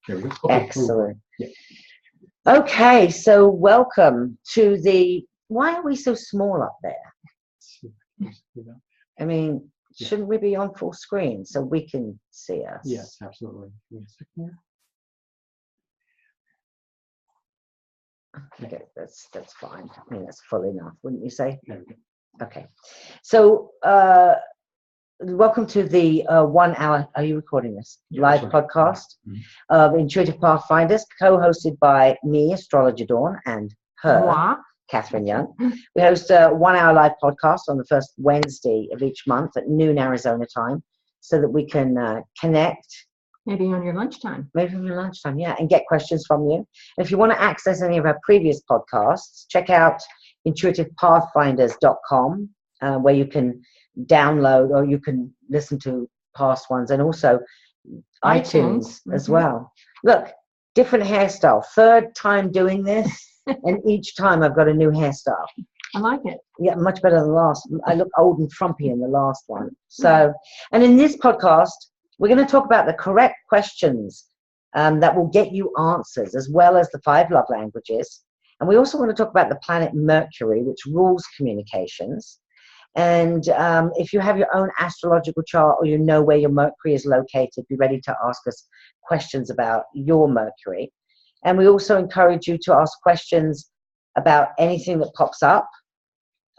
There we go. Okay, Excellent. Yeah. Okay, so welcome to the. Why are we so small up there? I mean, shouldn't we be on full screen so we can see us? Yes, absolutely. Okay, that's fine. I mean, that's full enough, wouldn't you say? There we go. Okay, so welcome to the 1 hour. Are you recording this live podcast of Intuitive Pathfinders, co-hosted by me, Astrologer Dawn, and her, Moi. Catherine Yunt. We host a 1 hour live podcast on the first Wednesday of each month at noon Arizona time, so that we can connect. Maybe on your lunchtime. Maybe on your lunchtime, yeah, and get questions from you. And if you want to access any of our previous podcasts, check out intuitivepathfinders.com, where you can download or you can listen to past ones, and also iTunes as well. Look, different hairstyle. Third time doing this, and each time I've got a new hairstyle. I like it. Yeah, much better than the last. I look old and frumpy in the last one. So, and in this podcast, we're going to talk about the correct questions that will get you answers, as well as the 5 love languages. And we also want to talk about the planet Mercury, which rules communications. And if you have your own astrological chart, or you know where your Mercury is located, be ready to ask us questions about your Mercury. And we also encourage you to ask questions about anything that pops up.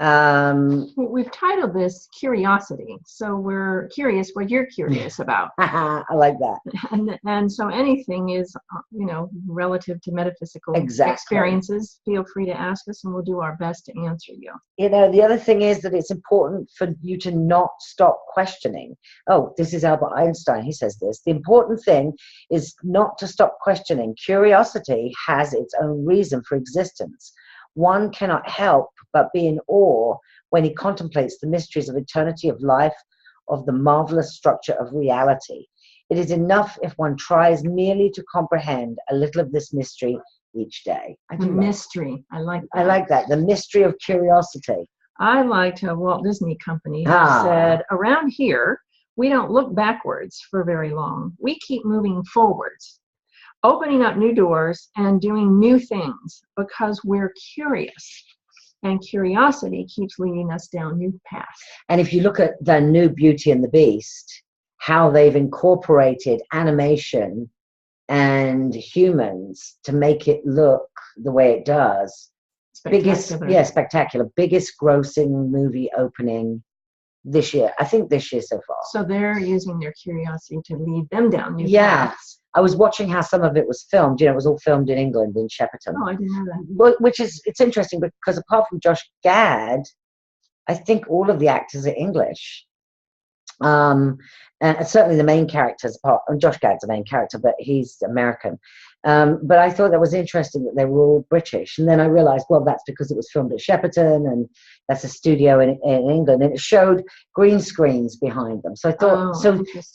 We've titled this Curiosity, so we're curious what you're curious about. I like that. And so anything is, relative to metaphysical experiences, feel free to ask us, and we'll do our best to answer you. You know, the other thing is that it's important for you to not stop questioning. Oh, this is Albert Einstein. He says this. The important thing is not to stop questioning. Curiosity has its own reason for existence. One cannot help but be in awe when he contemplates the mysteries of eternity, of life, of the marvelous structure of reality. It is enough if one tries merely to comprehend a little of this mystery each day. Mystery. I like that. I like that. The mystery of curiosity. I liked how Walt Disney Company said, around here, we don't look backwards for very long. We keep moving forwards, opening up new doors and doing new things because we're curious. And curiosity keeps leading us down new paths. And if you look at the new Beauty and the Beast, how they've incorporated animation and humans to make it look the way it does. Spectacular. Biggest grossing movie opening this year. I think this year so far. So they're using their curiosity to lead them down new paths. I was watching how some of it was filmed. It was all filmed in England, in Shepperton. Oh, I didn't know that. It's interesting because apart from Josh Gad, I think all of the actors are English. And certainly the main characters, Josh Gad's the main character, but he's American. But I thought that was interesting that they were all British. And then I realized, well, that's because it was filmed at Shepperton, and that's a studio in England. And it showed green screens behind them. So I thought,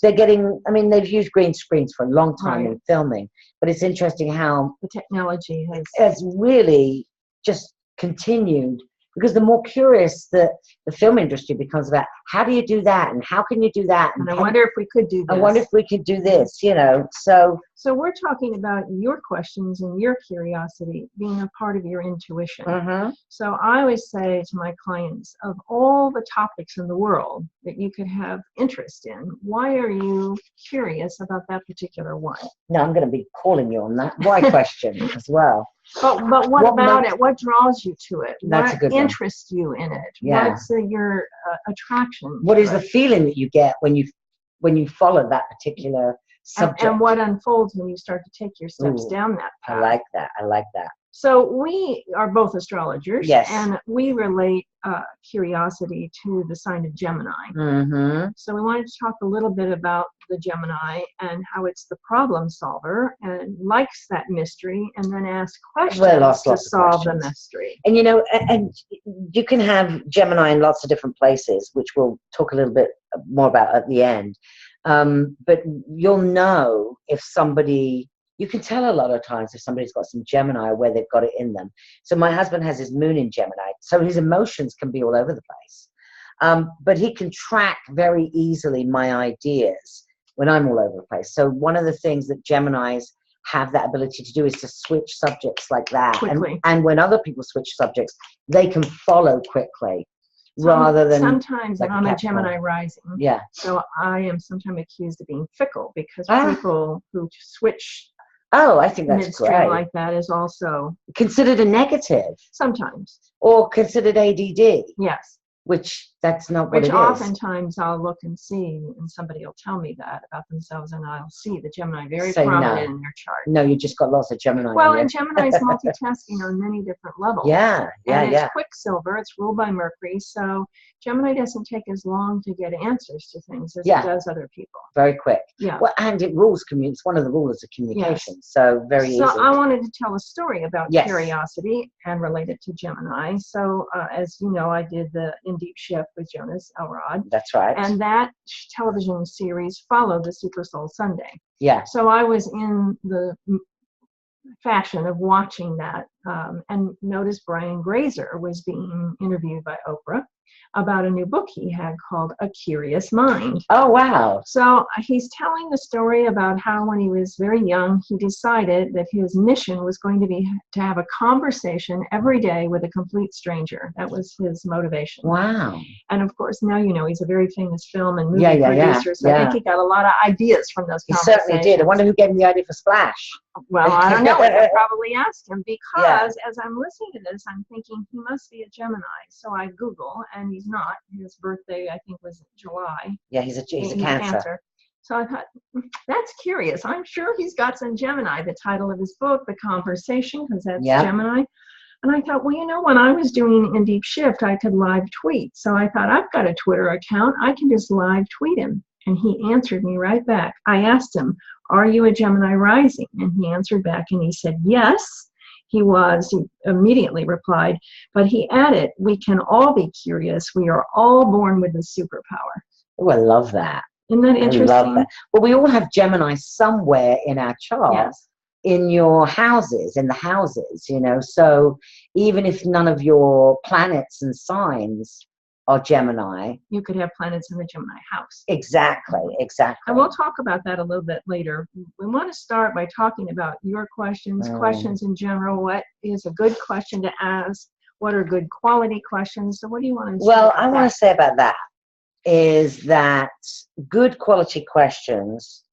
they're getting, they've used green screens for a long time in filming. But it's interesting how the technology has really just continued. Because the more curious the film industry becomes about, how do you do that, and how can you do that? And I wonder if we could do this. I wonder if we could do this, So we're talking about your questions and your curiosity being a part of your intuition. So I always say to my clients, of all the topics in the world that you could have interest in, why are you curious about that particular one? No, I'm going to be calling you on that why question as well. But what about it? What draws you to it? That's a good one. What interests you in it? Yeah. What's your attraction? What is the feeling that you get when you follow that particular subject? And what unfolds when you start to take your steps down that path? I like that. So we are both astrologers, yes, and we relate curiosity to the sign of Gemini. So we wanted to talk a little bit about the Gemini and how it's the problem solver and likes that mystery, and then ask questions to solve the mystery. And and you can have Gemini in lots of different places, which we'll talk a little bit more about at the end. But you'll know if somebody. You can tell a lot of times if somebody's got some Gemini or where they've got it in them. So my husband has his moon in Gemini, so his emotions can be all over the place. But he can track very easily my ideas when I'm all over the place. So one of the things that Geminis have that ability to do is to switch subjects like that. Quickly. And when other people switch subjects, they can follow quickly rather than sometimes, like and I'm a Capricorn. Gemini rising. Yeah. So I am sometimes accused of being fickle because Ah. people who switch Oh, I think that's midstream great. like that is also Considered a negative sometimes. or considered ADD, Yes. which that's not what Which it is. oftentimes I'll look and see, and somebody will tell me that about themselves, and I'll see the Gemini very Say prominent no. in their chart. No, you just got lots of Gemini. Well, in and you. Gemini is multitasking on many different levels. Yeah, yeah, And yeah. it's Quicksilver. It's ruled by Mercury, so Gemini doesn't take as long to get answers to things as Yeah. it does other people. Very quick. Yeah. Well, and it rules communication. It's one of the rulers of communication. So very easy. So I wanted to tell a story about Yes. curiosity and relate it to Gemini. So as you know, I did the In Deep Shift with Jonas Elrod. That's right. And that television series followed the Super Soul Sunday. Yeah. So I was in the fashion of watching that and noticed Brian Grazer was being interviewed by Oprah about a new book he had called A Curious Mind. Oh, wow. So he's telling the story about how when he was very young, he decided that his mission was going to be to have a conversation every day with a complete stranger. That was his motivation. Wow. And of course, now you know he's a very famous film and movie Yeah, yeah, yeah, producer, so I think he got a lot of ideas from those He conversations. certainly did. I wonder who gave him the idea for Splash. Well, I don't know. I could probably ask him because Yeah. as I'm listening to this, I'm thinking he must be a Gemini. So I Google, and he's not. His birthday, I think, was July. Yeah, he's a Cancer. So I thought, that's curious. I'm sure he's got some Gemini. The title of his book, The Conversation, because that's Yeah. Gemini. And I thought, well, you know, when I was doing In Deep Shift, I could live tweet. So I thought, I've got a Twitter account. I can just live tweet him. And he answered me right back. I asked him, are you a Gemini rising? And he answered back and he said, yes, he was. He immediately replied, but he added, we can all be curious. We are all born with a superpower. Oh, I love that. Isn't that interesting? I love that. Well, we all have Gemini somewhere in our chart. Yes. In your houses, in the houses, you know. So even if none of your planets and signs are Gemini. You could have planets in the Gemini house. Exactly, exactly. And we'll talk about that a little bit later. We want to start by talking about your questions, questions in general. What is a good question to ask? What are good quality questions? So what do you want to say? Well, I want to say about that is that good quality questions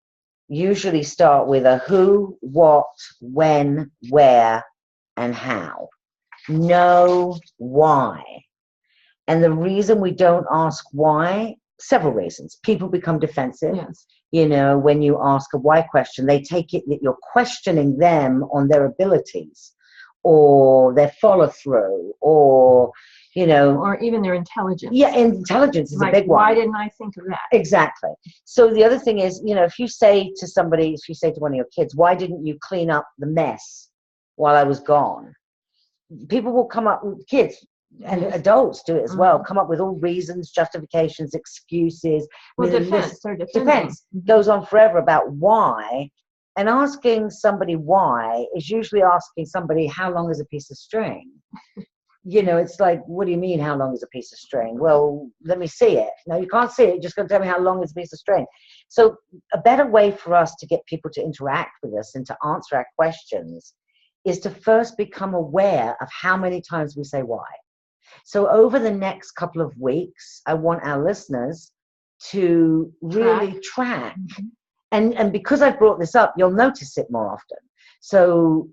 usually start with a who, what, when, where, and how. No why. And the reason we don't ask why, several reasons. People become defensive. Yes. You know, when you ask a why question, they take it that you're questioning them on their abilities or their follow through or, you know. Or even their intelligence. Yeah, intelligence is like, a big one. Why didn't I think of that? Exactly. So the other thing is, you know, if you say to somebody, if you say to one of your kids, why didn't you clean up the mess while I was gone? People will come up with kids. And adults do it as well, come up with all reasons, justifications, excuses. Well, defense goes on forever about why. And asking somebody why is usually asking somebody, how long is a piece of string? You know, it's like, what do you mean, how long is a piece of string? Well, let me see it. No, you can't see it. You're just going to tell me how long is a piece of string. So a better way for us to get people to interact with us and to answer our questions is to first become aware of how many times we say why. So over the next couple of weeks, I want our listeners to really track. And because I've brought this up, you'll notice it more often. So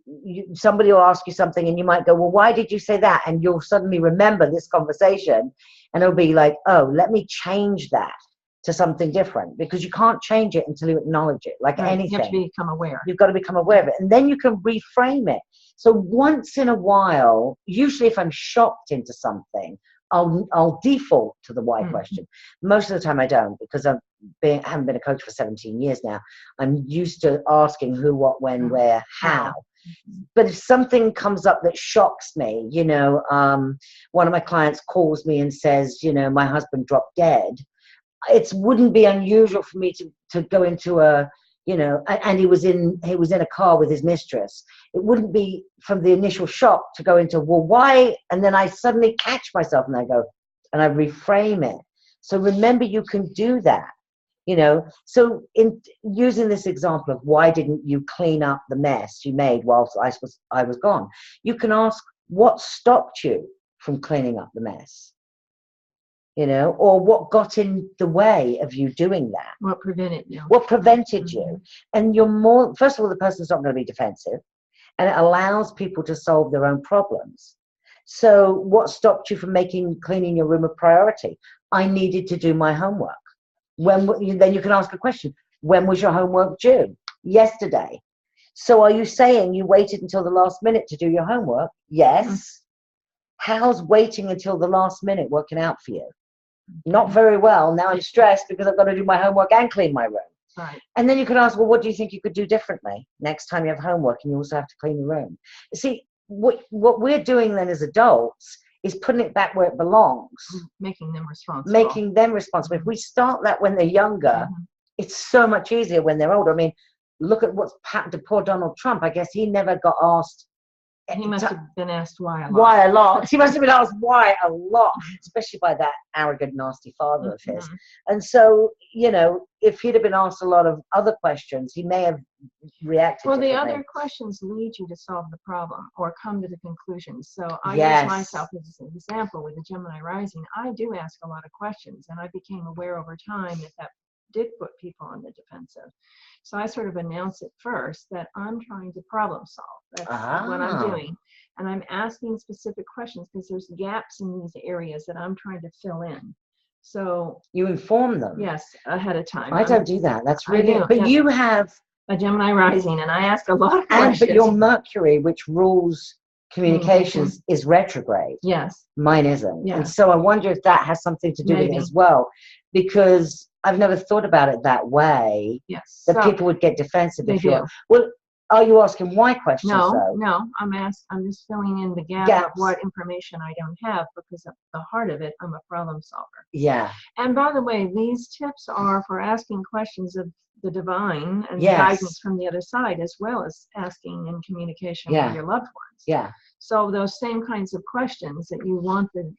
somebody will ask you something and you might go, well, why did you say that? And you'll suddenly remember this conversation and it'll be like, oh, let me change that to something different, because you can't change it until you acknowledge it, like anything. You have to become aware. You've got to become aware of it. And then you can reframe it. So once in a while, usually if I'm shocked into something, I'll default to the why question. Most of the time I don't, because I haven't been a coach for 17 years now. I'm used to asking who, what, when, where, how. But if something comes up that shocks me, you know, one of my clients calls me and says, you know, my husband dropped dead. It wouldn't be unusual for me to go into a, you know, and he was in a car with his mistress. It wouldn't be from the initial shock to go into, well, why? And then I suddenly catch myself and I go, and I reframe it. So remember, you can do that. So in using this example of why didn't you clean up the mess you made whilst I was gone, you can ask what stopped you from cleaning up the mess, or what got in the way of you doing that. What prevented you? What prevented you? And first of all, the person's not going to be defensive, and it allows people to solve their own problems. So what stopped you from cleaning your room a priority? I needed to do my homework. Then you can ask a question. When was your homework due? Yesterday. So are you saying you waited until the last minute to do your homework? Yes. How's waiting until the last minute working out for you? Not very well. Now I'm stressed because I've got to do my homework and clean my room. Right. And then you can ask, well, what do you think you could do differently next time you have homework and you also have to clean the room? You see, what we're doing then as adults is putting it back where it belongs. Making them responsible. Making them responsible. If we start that when they're younger, it's so much easier when they're older. I mean, look at what's happened to poor Donald Trump. I guess he never got asked. He must have been asked why a lot. Why a lot? He must have been asked why a lot, especially by that arrogant, nasty father of his. And so, if he'd have been asked a lot of other questions, he may have reacted. Well, the other questions lead you to solve the problem or come to the conclusion. So I use myself as an example with the Gemini rising. I do ask a lot of questions, and I became aware over time that did put people on the defensive. So I sort of announce it first that I'm trying to problem solve. That's what I'm doing. And I'm asking specific questions because there's gaps in these areas that I'm trying to fill in. So you inform them? Yes, ahead of time. I don't do that. That's really, but you have a Gemini rising, and I ask a lot of questions. But your Mercury, which rules communications, is retrograde. Yes. Mine isn't. Yes. And so I wonder if that has something to do with it as well, because I've never thought about it that way. Yes. That people would get defensive. They do. Well, are you asking why questions? No. I'm just filling in the gap of what information I don't have, because at the heart of it, I'm a problem solver. Yeah. And by the way, these tips are for asking questions of the divine and guidance from the other side, as well as asking in communication with your loved ones. Yeah. So those same kinds of questions that you want the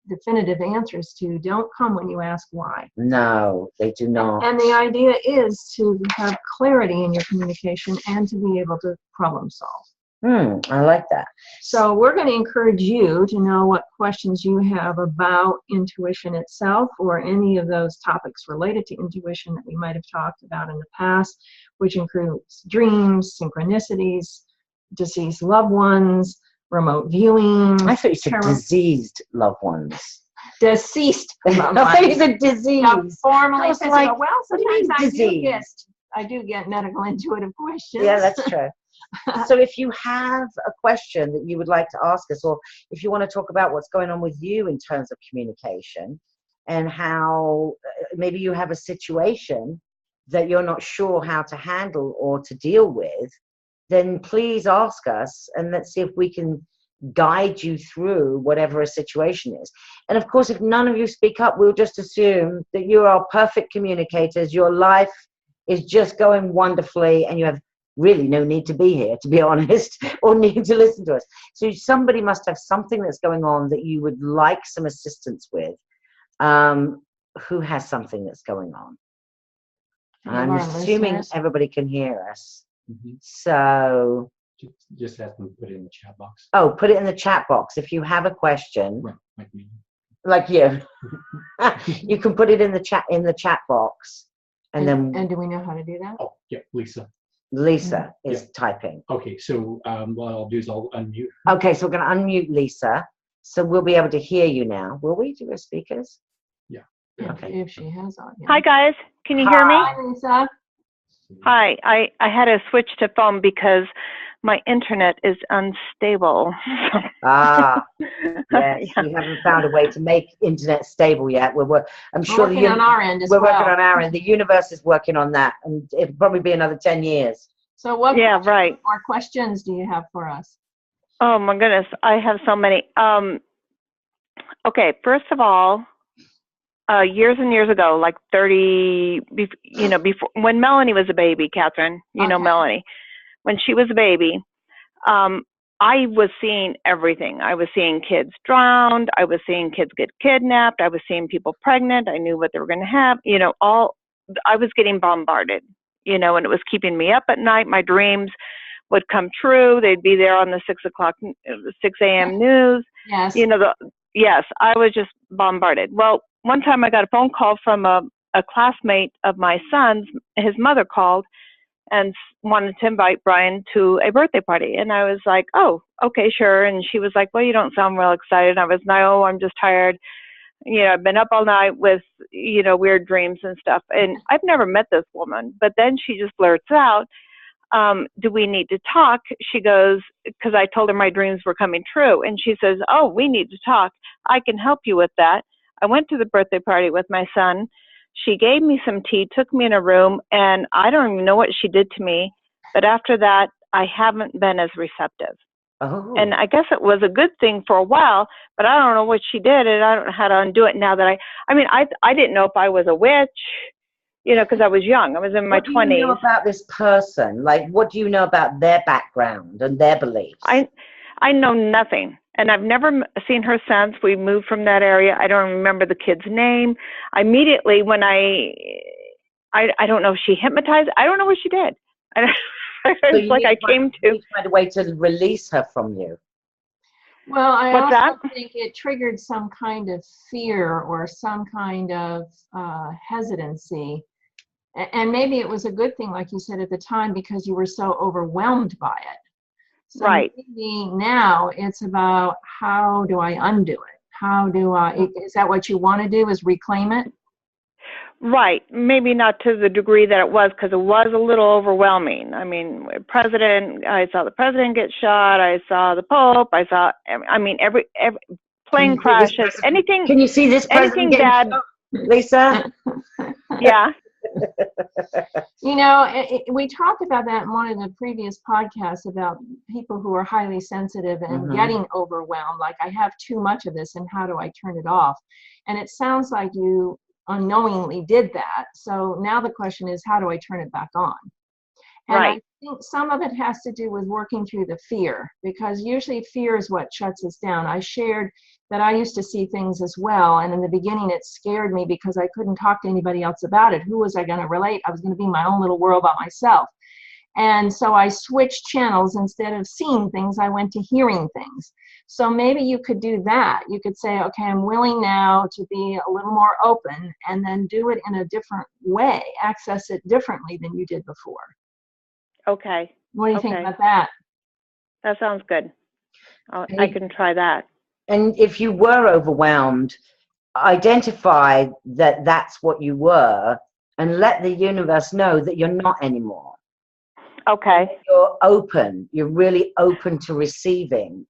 definitive answers to don't come when you ask why. No, they do not. And the idea is to have clarity in your communication and to be able to problem solve. I like that. So we're going to encourage you to know what questions you have about intuition itself, or any of those topics related to intuition that we might have talked about in the past, which includes dreams, synchronicities, deceased loved ones, remote viewing. I thought you said diseased loved ones. Deceased loved ones. I thought you said disease. Formally physical. Like, well, sometimes I do get medical intuitive questions. Yeah, that's true. So if you have a question that you would like to ask us, or if you want to talk about what's going on with you in terms of communication, and how maybe you have a situation that you're not sure how to handle or to deal with, then please ask us, and let's see if we can guide you through whatever a situation is. And of course, if none of you speak up, we'll just assume that you are perfect communicators. Your life is just going wonderfully, and you have really no need to be here, to be honest, or need to listen to us. So somebody must have something that's going on that you would like some assistance with. Who has something that's going on? I'm assuming everybody can hear us. So just have them put it in the chat box. Oh, put it in the chat box if you have a question. Right, like me. Like you. You can put it in the chat box, and then. And do we know how to do that? Oh, yeah, Lisa. Lisa is typing. Okay, so what I'll do is I'll unmute. Okay, so we're going to unmute Lisa, so we'll be able to hear you now. Will we do our speakers? Yeah. Okay. If she has on. Hi guys, can you hear me? Hi, Lisa. Hi, I had to switch to phone because my internet is unstable. Yes, you haven't found a way to make internet stable yet. I'm sure working on our end as we're well. working on our end. The universe is working on that, and it'll probably be another 10 years. So what right. More questions do you have for us? Oh my goodness, I have so many. Okay, first of all, years and years ago, like 30, before, when Melanie was a baby, Catherine, you know Melanie, when she was a baby, I was seeing everything. I was seeing kids drowned. I was seeing kids get kidnapped. I was seeing people pregnant. I knew what they were going to have, all I was getting bombarded, and it was keeping me up at night. My dreams would come true. They'd be there on the 6 a.m. news. Yes. Yes, I was just bombarded. Well, one time I got a phone call from a classmate of my son's. His mother called and wanted to invite Brian to a birthday party. And I was like, oh, okay, sure. And she was like, well, you don't sound real excited. And I was, no, I'm just tired. I've been up all night with, weird dreams and stuff. And I've never met this woman. But then she just blurts out, do we need to talk? She goes, because I told her my dreams were coming true. And she says, oh, we need to talk. I can help you with that. I went to the birthday party with my son. She gave me some tea, took me in a room, and I don't even know what she did to me. But after that, I haven't been as receptive. Oh. And I guess it was a good thing for a while, but I don't know what she did, and I don't know how to undo it now that I didn't know if I was a witch, because I was young. I was in my 20s. What do you know about this person? Like, what do you know about their background and their beliefs? I know nothing, and I've never seen her since. We moved from that area. I don't remember the kid's name. Immediately when I don't know if she hypnotized. I don't know what she did. It's like I came to. You find a way to release her from you. Well, I What's also that? think it triggered some kind of fear or some kind of hesitancy. And maybe it was a good thing, like you said at the time, because you were so overwhelmed by it. So Right. maybe now it's about, how do I undo it? Is that what you want to do, is reclaim it? Right. Maybe not to the degree that it was, because it was a little overwhelming. I saw the president get shot. I saw the Pope. Every plane crashes, anything. Can you see this president anything getting bad? shot, Lisa? Yeah. We talked about that in one of the previous podcasts about people who are highly sensitive and Mhm. getting overwhelmed. Like, I have too much of this, and how do I turn it off? And it sounds like you unknowingly did that. So now the question is, how do I turn it back on? And Right. I think some of it has to do with working through the fear, because usually fear is what shuts us down. I shared that I used to see things as well, and in the beginning it scared me because I couldn't talk to anybody else about it. Who was I going to relate? I was going to be in my own little world by myself. And so I switched channels. Instead of seeing things, I went to hearing things. So maybe you could do that. You could say, okay, I'm willing now to be a little more open, and then do it in a different way, access it differently than you did before. Okay. What do you think Okay. about that? That sounds good. I can try that. And if you were overwhelmed, identify that that's what you were, and let the universe know that you're not anymore. Okay. You're open. You're really open to receiving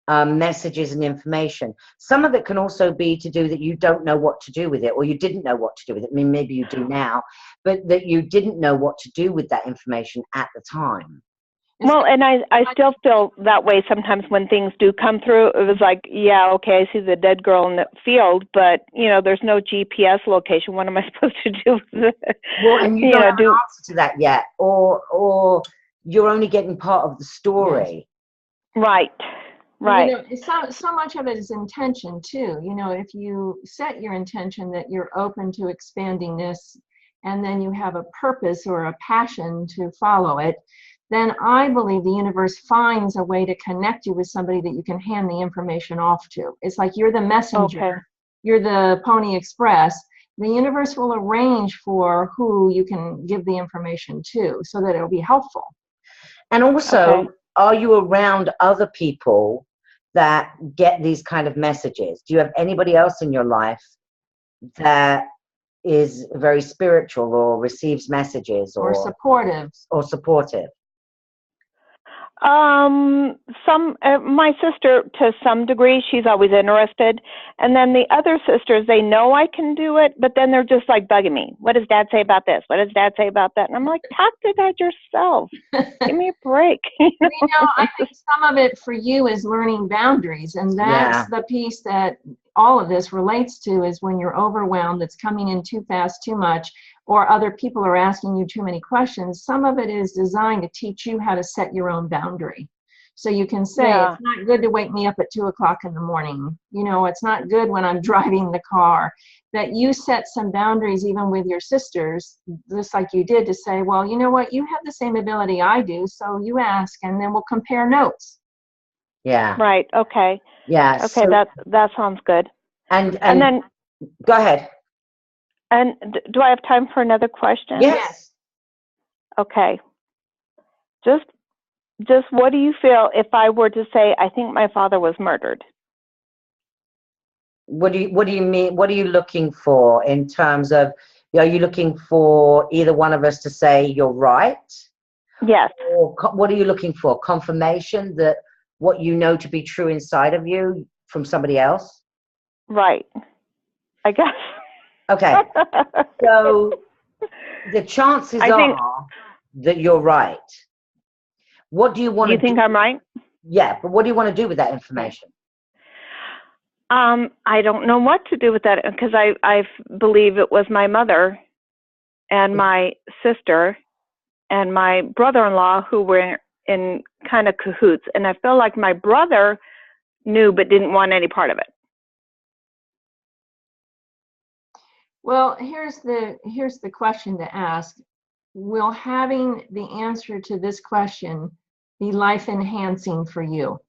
messages and information. Some of it can also be to do that you don't know what to do with it, or you didn't know what to do with it. I mean, maybe you do now, but that you didn't know what to do with that information at the time. Well, and I still feel that way sometimes when things do come through. It was like, yeah, okay, I see the dead girl in the field, but, there's no GPS location. What am I supposed to do with it? Well, and you don't have an answer to that yet, or you're only getting part of the story. Right. Right. So much of it is intention too. If you set your intention that you're open to expanding this, and then you have a purpose or a passion to follow it, then I believe the universe finds a way to connect you with somebody that you can hand the information off to. It's like you're the messenger, Okay. You're the Pony Express. The universe will arrange for who you can give the information to, so that it'll be helpful. And also, Okay. Are you around other people that get these kind of messages? Do you have anybody else in your life that is very spiritual or receives messages Or supportive? Or supportive? My sister, to some degree, she's always interested. And then the other sisters, they know I can do it, but then they're just like bugging me. What does Dad say about this? What does Dad say about that? And I'm like, talk to Dad yourself. Give me a break. I think some of it for you is learning boundaries. And that's the piece that all of this relates to, is when you're overwhelmed, it's coming in too fast, too much, or other people are asking you too many questions. Some of it is designed to teach you how to set your own boundary. So you can say, Yeah. it's not good to wake me up at 2 o'clock in the morning. You know, it's not good when I'm driving the car. That you set some boundaries even with your sisters, just like you did, to say, well, you know what, you have the same ability I do, so you ask, and then we'll compare notes. Yeah. Right. Okay. Yeah. Okay. So, That sounds good. and And then, go ahead. and do I have time for another question? Yes. Okay. Just what do you feel if I were to say, I think my father was murdered? What do you mean? What are you looking for in terms of, are you looking for either one of us to say you're right? Yes. Or what are you looking for? Confirmation that what you know to be true inside of you from somebody else? Right. I guess. Okay. So the chances are that you're right. What do you want to do? You think I'm right? Yeah, but what do you want to do with that information? I don't know what to do with that, because I believe it was my mother and my sister and my brother-in-law who were in kind of cahoots. And I feel like my brother knew but didn't want any part of it. Well, here's the question to ask. Will having the answer to this question be life enhancing for you?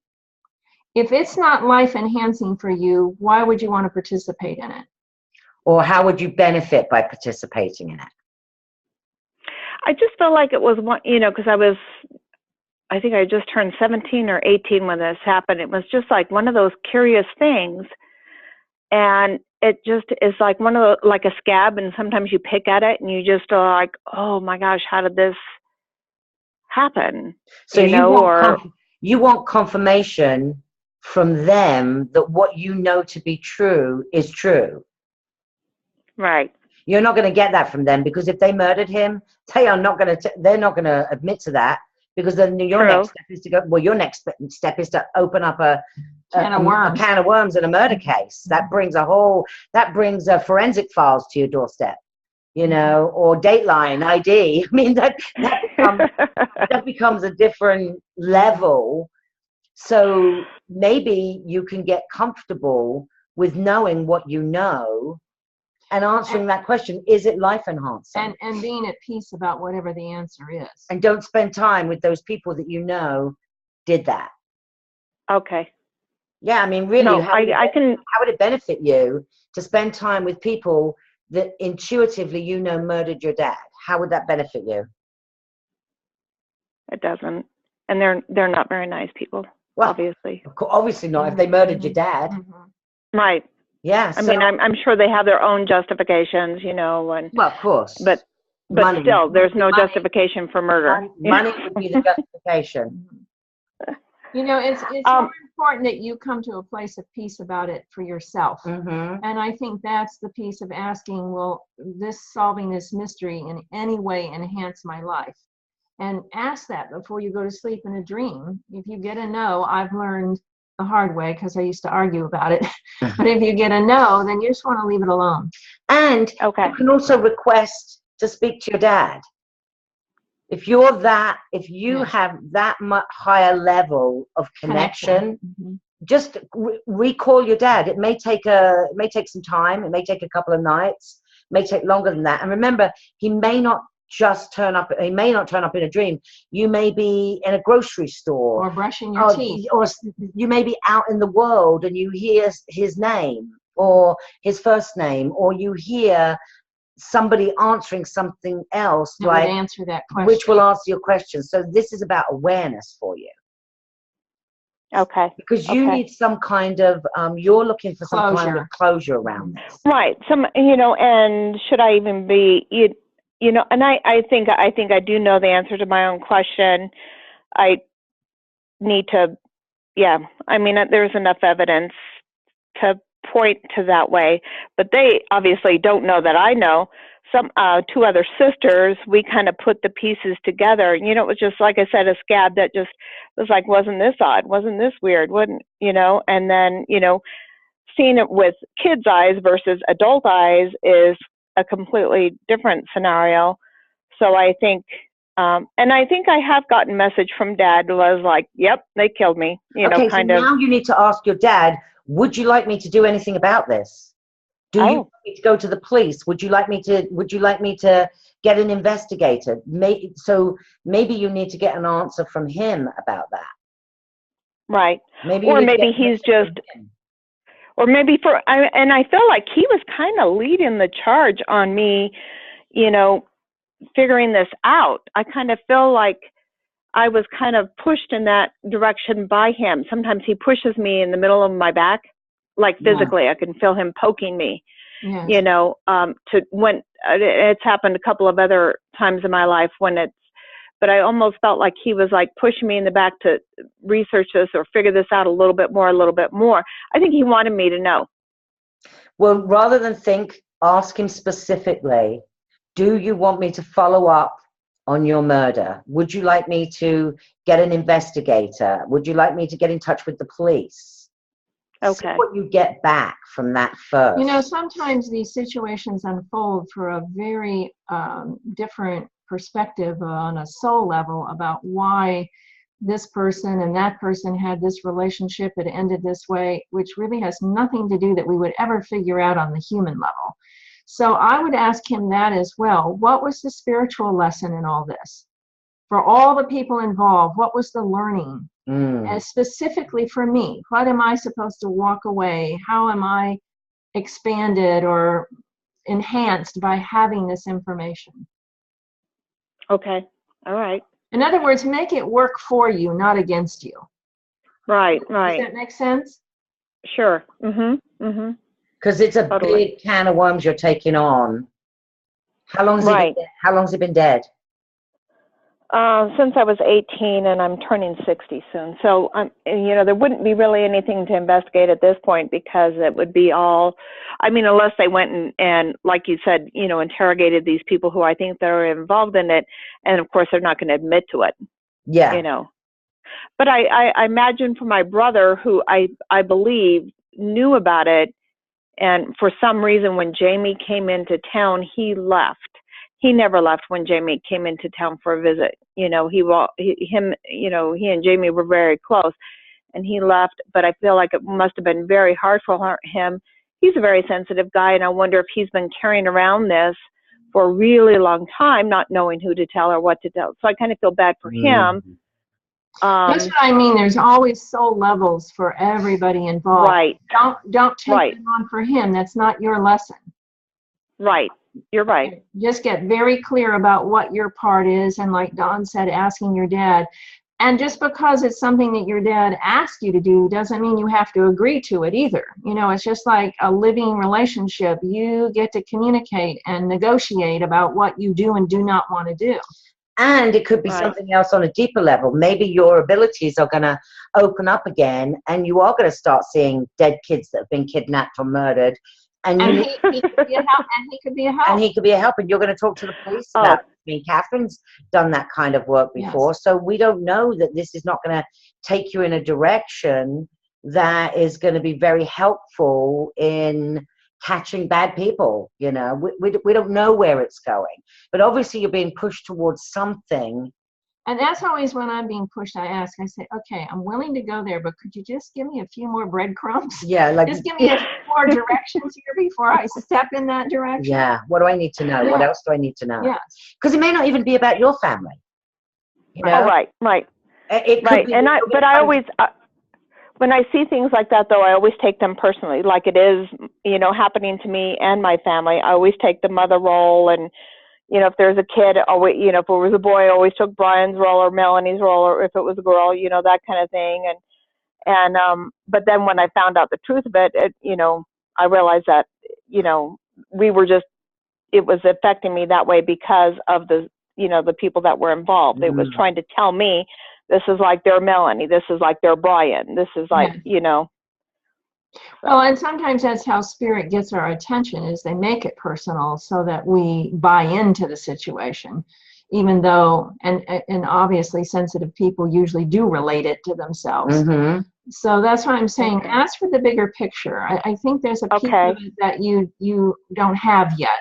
If it's not life enhancing for you, why would you want to participate in it? Or how would you benefit by participating in it? I just felt like it was one, because I think I just turned 17 or 18 when this happened. It was just like one of those curious things. And it just is like like a scab, and sometimes you pick at it and you just are like, oh my gosh, how did this happen? So you want confirmation from them that what you know to be true is true. Right. You're not going to get that from them, because if they murdered him, they're not going to admit to that, because then your next step is to go, well, your next step is to open up a can of worms in a murder case. That brings forensic files to your doorstep, or Dateline ID. I mean, that becomes a different level. So maybe you can get comfortable with knowing what you know and answering that question, is it life enhancing? And being at peace about whatever the answer is. And don't spend time with those people that did that. Okay. Yeah, I mean, really, no, how would it benefit you to spend time with people that intuitively murdered your dad? How would that benefit you? It doesn't. And they're not very nice people, well, obviously. Obviously not, if they murdered your dad. Right. Yeah. I mean, I'm sure they have their own justifications, and well, of course. But still, there's no justification for murder. Money would be the justification. It's more important that you come to a place of peace about it for yourself. Mm-hmm. And I think that's the piece of asking, will solving this mystery in any way enhance my life? And ask that before you go to sleep in a dream. If you get a no, I've learned the hard way, because I used to argue about it. But if you get a no, then you just want to leave it alone. And you can also request to speak to your dad. If you have that much higher level of connection, just recall your dad. It may take some time. It may take a couple of nights. It may take longer than that. And remember, he may not turn up in a dream. You may be in a grocery store or brushing your teeth, or you may be out in the world and you hear his name or his first name, or you hear somebody answering something else that would answer that question, which will answer your question. So this is about awareness for you. Okay. Because you need some kind of you're looking for some kind of closure around this. Right. And should I even be and I think I do know the answer to my own question. I need to, I mean, there's enough evidence to point to that way, but they obviously don't know that I know. Some two other sisters, we kind of put the pieces together. It was just, like I said, a scab that just was like, wasn't this odd? Wasn't this weird? And then, seeing it with kids' eyes versus adult eyes is a completely different scenario. So I think And I think I have gotten message from Dad who was like, "Yep, they killed me." You know, Okay, kind so of. now you need to ask your dad, would you like me to do anything about this? Do you want me to go to the police? Would you like me to get an investigator? So maybe you need to get an answer from him about that. Right. Maybe Or you need to maybe get an he's answer just, from him. or maybe and I feel like he was kind of leading the charge on me, you know, figuring this out. I kind of feel like I was kind of pushed in that direction by him. Sometimes he pushes me in the middle of my back, like physically. I can feel him poking me, Yes. you know, when it's happened a couple of other times in my life but I almost felt like he was like pushing me in the back to research this or figure this out a little bit more. I think he wanted me to know. Well, rather than ask him specifically, do you want me to follow up on your murder? Would you like me to get an investigator? Would you like me to get in touch with the police? Okay. See what you get back from that first. You know, sometimes these situations unfold for a very different perspective on a soul level about why this person and that person had this relationship that ended this way, which really has nothing to do that we would ever figure out on the human level. So I would ask him that as well. What was the spiritual lesson in all this? For all the people involved, what was the learning? And specifically for me, what am I supposed to walk away? How am I expanded or enhanced by having this information? Okay. All right. In other words, make it work for you, not against you. Right. Does that make sense? Sure. Because it's a Totally. big can of worms you're taking on. How long has he been dead? Since I was 18, and I'm turning 60 soon. So, you know, there wouldn't be really anything to investigate at this point because it would be all, I mean, unless they went and like you said, you know, interrogated these people who I think that are involved in it. And of course, they're not going to admit to it. Yeah. You know. But I imagine for my brother, who I believe knew about it, and for some reason when Jamie came into town, he left. He never left when Jamie came into town for a visit. You know, he and Jamie were very close, and he left. But I feel like it must have been very hard for him. He's a very sensitive guy, and I wonder if he's been carrying around this for a really long time, not knowing who to tell or what to tell. So I kind of feel bad for him. That's what I mean. There's always soul levels for everybody involved. Right. Don't take it on for him. That's not your lesson. Right. You're right. Just get very clear about what your part is, and like Dawn said, asking your dad. And just because it's something that your dad asked you to do doesn't mean you have to agree to it either. You know, it's just like a living relationship. You get to communicate and negotiate about what you do and do not want to do. And it could be something else on a deeper level. Maybe your abilities are going to open up again, and you are going to start seeing dead kids that have been kidnapped or murdered. And he could be a help. And he could be a help. And he could be a help. And you're going to talk to the police about it. I mean, Catherine's done that kind of work before. Yes. So we don't know that this is not going to take you in a direction that is going to be very helpful in catching bad people. You know, we don't know where it's going. But obviously you're being pushed towards something. And that's always when I'm being pushed, I ask, I say, okay, I'm willing to go there, but could you just give me a few more breadcrumbs? Yeah, like just give me a few more directions here before I step in that direction. Yeah, what do I need to know? Yeah. What else do I need to know? Yes. Because it may not even be about your family. You know? Oh, right. It could right. be. And I always, when I see things like that, though, I always take them personally, like it is, you know, happening to me and my family. I always take the mother role, and you know, if there's a kid, always, you know, if it was a boy, I always took Brian's role or Melanie's role, or if it was a girl, you know, that kind of thing. And but then when I found out the truth of it, you know, I realized that, you know, it was affecting me that way because of the, you know, the people that were involved. It was trying to tell me, this is like their Melanie, this is like their Brian, this is like, you know. Well, and sometimes that's how spirit gets our attention, is they make it personal so that we buy into the situation, even though, and obviously sensitive people usually do relate it to themselves. Mm-hmm. So that's why I'm saying, ask for the bigger picture. I think there's a piece of it that you don't have yet.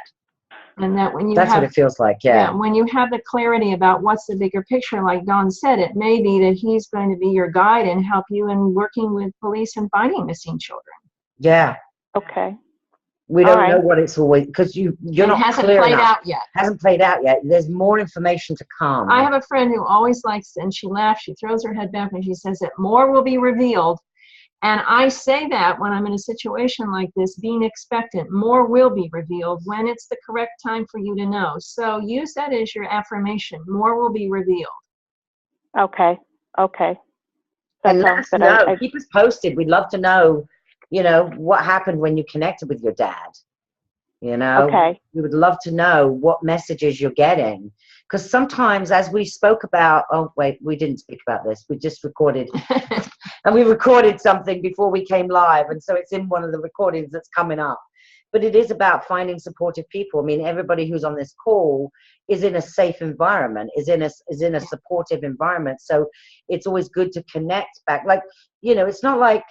And that when you That's have, what it feels like, yeah. when you have the clarity about what's the bigger picture, like Dawn said, it may be that he's going to be your guide and help you in working with police and finding missing children. Yeah. Okay. We All don't know right. what it's always, because you're It not hasn't clear played enough. out yet. Hasn't played out yet. There's more information to come. I have a friend who always likes, and she laughs, she throws her head back when she says that more will be revealed. And I say that when I'm in a situation like this, being expectant, more will be revealed when it's the correct time for you to know. So use that as your affirmation. More will be revealed. Okay. Okay. And let sounds us good. know. Keep us posted. We'd love to know, what happened when you connected with your dad. Okay. We would love to know what messages you're getting. Because sometimes, as we spoke about, oh, wait, we didn't speak about this. We just recorded. And we recorded something before we came live. And so it's in one of the recordings that's coming up. But it is about finding supportive people. I mean, everybody who's on this call is in a safe environment, is in a supportive environment. So it's always good to connect back. Like, it's not like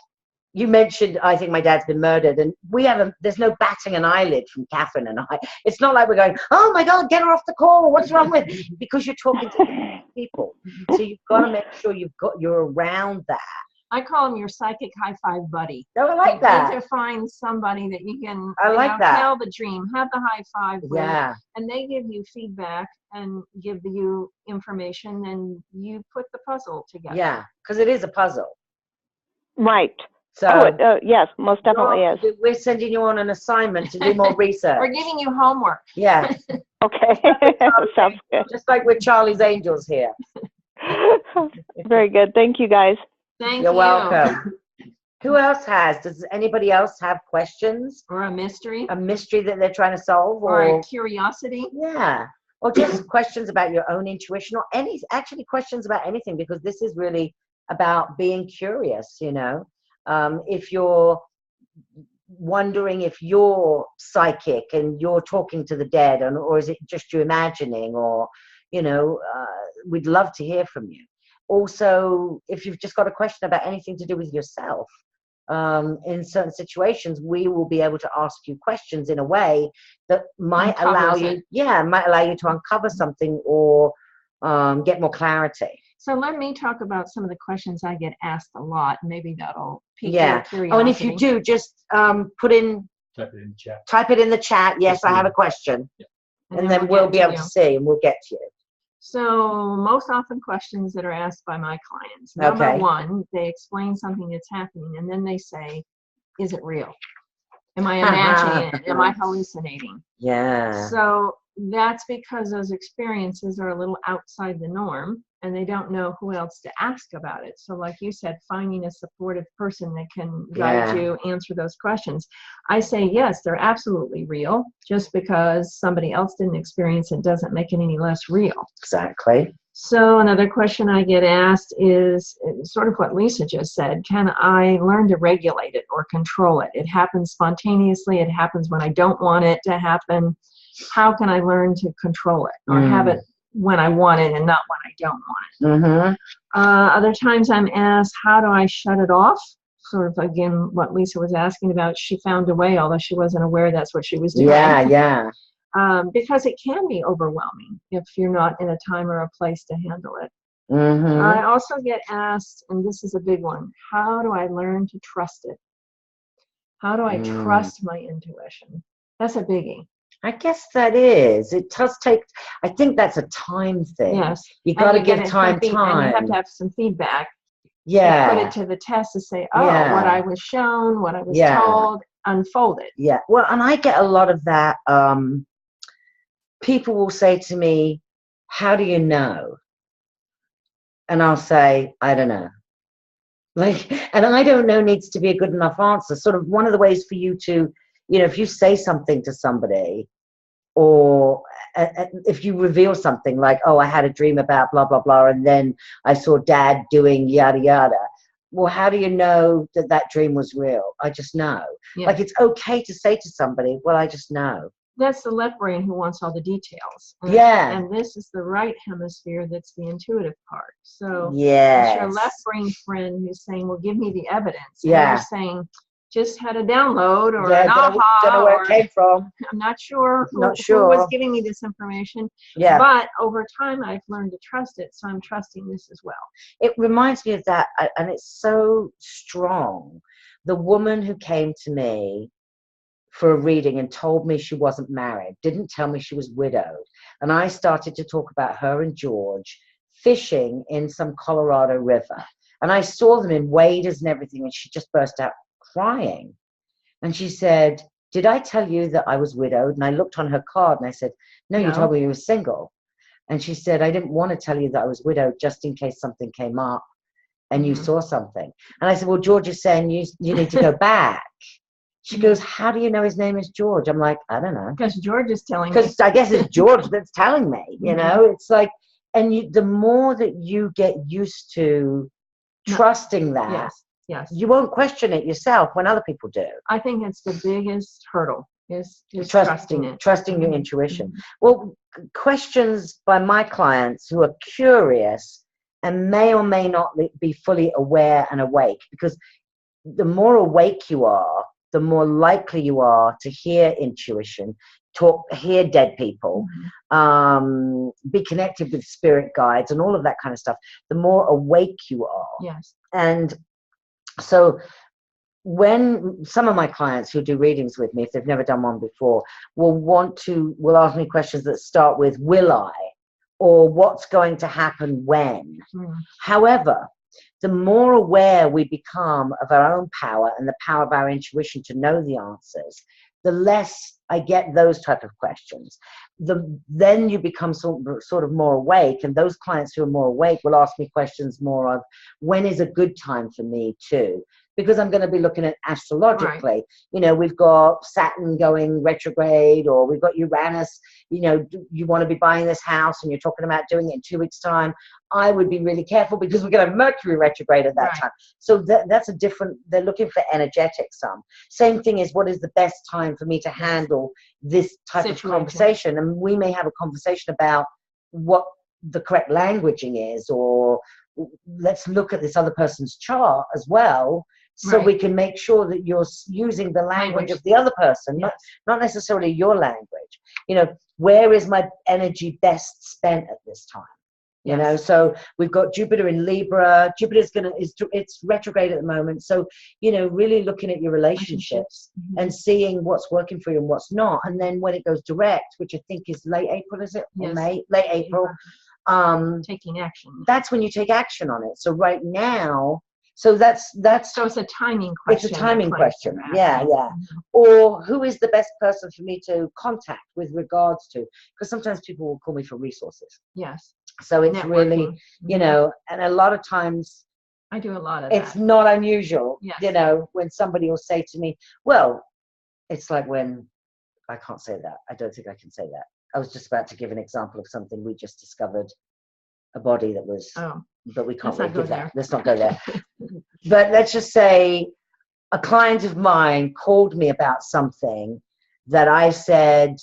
you mentioned, I think my dad's been murdered, and there's no batting an eyelid from Catherine and I. It's not like we're going, oh my God, get her off the call. What's wrong with? Because you're talking to people. So you've got to make sure you're around that. I call him your psychic high five buddy. No, I like You that. need to find somebody that you can that. tell the dream, have the high five with, Yeah. and they give you feedback and give you information, and you put the puzzle together. Yeah, because it is a puzzle. Right. So Yes, most definitely is. We're sending you on an assignment to do more research. We're giving you homework. Yeah. Okay. Sounds good. Just like with Charlie's Angels here. Very good. Thank you, guys. Thank You're you. welcome. Who else does anybody else have questions? Or a mystery. A mystery that they're trying to solve? Or a curiosity. Yeah. Or just questions about your own intuition, or actually questions about anything, because this is really about being curious, If you're wondering if you're psychic and you're talking to the dead, or is it just you imagining, or, we'd love to hear from you. Also, if you've just got a question about anything to do with yourself, in certain situations, we will be able to ask you questions in a way that might allow you to uncover something or get more clarity. So let me talk about some of the questions I get asked a lot. Maybe that'll pique your curiosity. Oh, and if you do, just Type it in the chat. type it in the chat. Yes, I have a question. Yeah. And then we'll be able to see, and we'll get to you. So most often questions that are asked by my clients. Okay. Number one, they explain something that's happening, and then they say, is it real? Am I imagining it? Am I hallucinating? Yeah. So that's because those experiences are a little outside the norm, and they don't know who else to ask about it. So like you said, finding a supportive person that can guide you, answer those questions. I say, yes, they're absolutely real. Just because somebody else didn't experience it doesn't make it any less real. Exactly. So another question I get asked is sort of what Lisa just said. Can I learn to regulate it or control it? It happens spontaneously. It happens when I don't want it to happen. How can I learn to control it or have it when I want it and not when I don't want it? Mm-hmm. Other times I'm asked, how do I shut it off? Sort of, again, what Lisa was asking about. She found a way, although she wasn't aware that's what she was doing. Yeah. Because it can be overwhelming if you're not in a time or a place to handle it. Mm-hmm. I also get asked, and this is a big one, how do I learn to trust it? How do I trust my intuition? That's a biggie. I guess that is. It does take, I think that's a time thing. Yes. You got to give time. And you have to have some feedback. Yeah. To put it to the test to say, what I was shown, what I was told, unfolded. Yeah. Well, and I get a lot of that. People will say to me, how do you know? And I'll say, I don't know. And I don't know needs to be a good enough answer. Sort of one of the ways for you to, if you say something to somebody, or if you reveal something like, oh, I had a dream about blah, blah, blah, and then I saw Dad doing yada, yada. Well, how do you know that dream was real? I just know. Yeah. Like, it's okay to say to somebody, well, I just know. That's the left brain who wants all the details. And this is the right hemisphere that's the intuitive part. So it's your left brain friend who's saying, well, give me the evidence. And you're saying, just had a download or Yeah, an aha. don't know where or, it came from. I'm not sure who Not was sure. giving me this information. Yeah. But over time, I've learned to trust it, so I'm trusting this as well. It reminds me of that, and it's so strong. The woman who came to me for a reading and told me she wasn't married, didn't tell me she was widowed. And I started to talk about her and George fishing in some Colorado river. And I saw them in waders and everything, and she just burst out crying. And she said, did I tell you that I was widowed? And I looked on her card and I said, no, you told me you were single. And she said, I didn't want to tell you that I was widowed just in case something came up and you saw something. And I said, well, George is saying you need to go back. She goes, how do you know his name is George? I'm like, I don't know. Because George is telling me. Because I guess it's George that's telling me, you know? It's like, and the more that you get used to trusting that, Yes. you won't question it yourself when other people do. I think it's the biggest hurdle is trusting it. Trusting your intuition. Well, questions by my clients who are curious and may or may not be fully aware and awake, because the more awake you are, the more likely you are to hear intuition, hear dead people, be connected with spirit guides and all of that kind of stuff. The more awake you are. Yes. And so when some of my clients who do readings with me, if they've never done one before, will ask me questions that start with, will I? Or what's going to happen when? However, the more aware we become of our own power and the power of our intuition to know the answers, the less I get those type of questions. Then you become sort of more awake, and those clients who are more awake will ask me questions more of, when is a good time for me to? Because I'm going to be looking at astrologically. Right. You know, we've got Saturn going retrograde, or we've got Uranus. You know, you want to be buying this house and you're talking about doing it in 2 weeks' time. I would be really careful because we're going to have Mercury retrograde at that time. So that's a different, they're looking for energetic sum. Same thing is, what is the best time for me to handle this type of conversation? And we may have a conversation about what the correct languaging is, or let's look at this other person's chart as well. So we can make sure that you're using the language of the other person, not necessarily your language. You know, where is my energy best spent at this time? You know, so we've got Jupiter in Libra. Jupiter's it's retrograde at the moment. So, you know, really looking at your relationships and seeing what's working for you and what's not. And then when it goes direct, which I think is late April, is it? Or May? Late April. Taking action. That's when you take action on it. So right now, so that's so it's a timing question. It's a timing question. Yeah. Or who is the best person for me to contact with regards to? Because sometimes people will call me for resources. Yes. So it's really, you know, and a lot of times I do a lot of that. It's not unusual, you know, when somebody will say to me, well, it's like when, I can't say that. I don't think I can say that. I was just about to give an example of something we just discovered, a body that was, but we can't really give that. Let's not go there. But let's just say a client of mine called me about something that I said,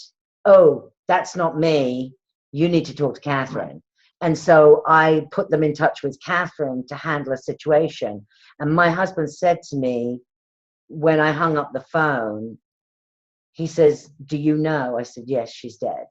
oh, that's not me. You need to talk to Catherine. And so I put them in touch with Catherine to handle a situation. And my husband said to me, when I hung up the phone, he says, do you know? I said, yes, she's dead.